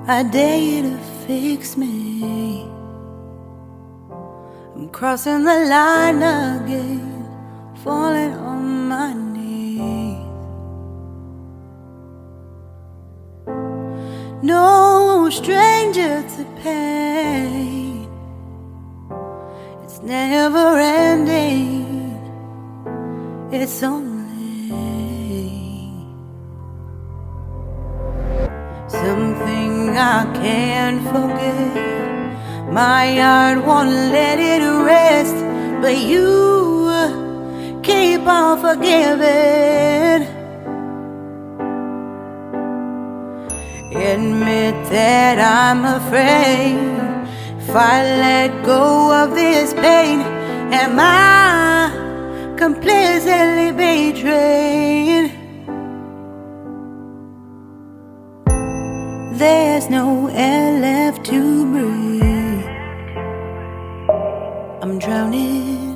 I dare you to fix me. I'm crossing the line again, falling on my knees. No stranger to pain, it's never ending, it's only something I can't forget. My heart won't let it rest, but you keep on forgiving. Admit that I'm afraid. If I let go of this pain, am I completely betrayed? There's no air left to breathe. I'm drowning,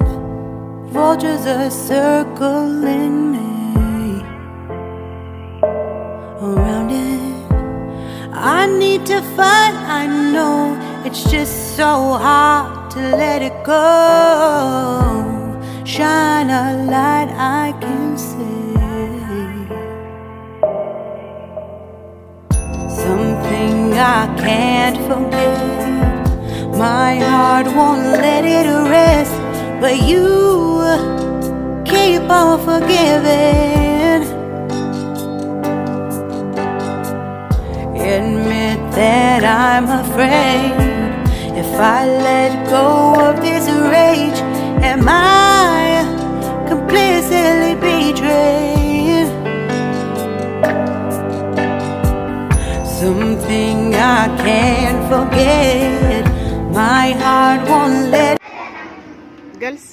vultures are circling me. Around it, I need to fight. I know it's just so hard to let it go. Shine a light I can see. Something I can't forget. My heart won't let it rest, but you keep on forgiving. Admit that I'm afraid. If I let go of this rage, am I completely betrayed? Something I can't forget. My heart won't let. Girls.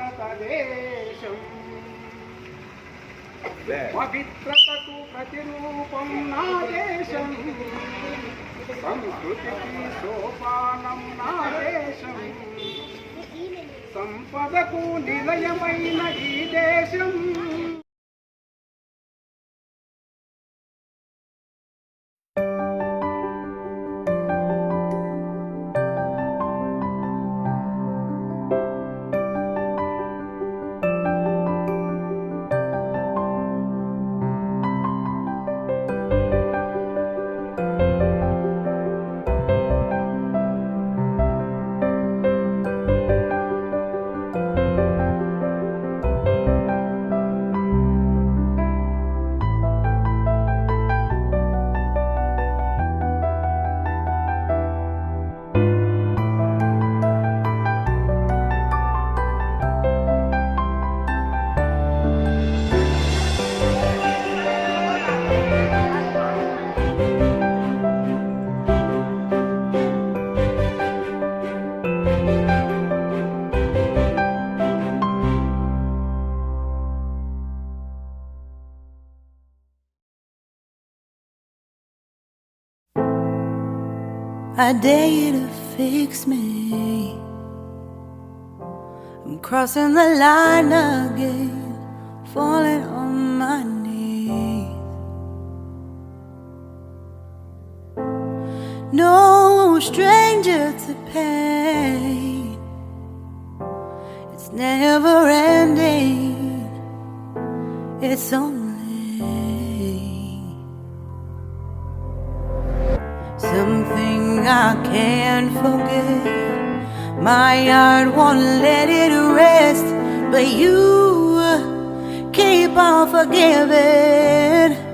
భారతదేశం పవిత్రతకు ప్రతిరూపం నా దేశం, సంస్కృతికి సోపానం నా దేశం, సంపదకు నిలయమైన ఈ దేశం. I dare you to fix me. I'm crossing the line again, falling on my knees. No stranger to pain, it's It's never ending. It's only something I can't forget. My heart won't let it rest, but you keep on forgiving.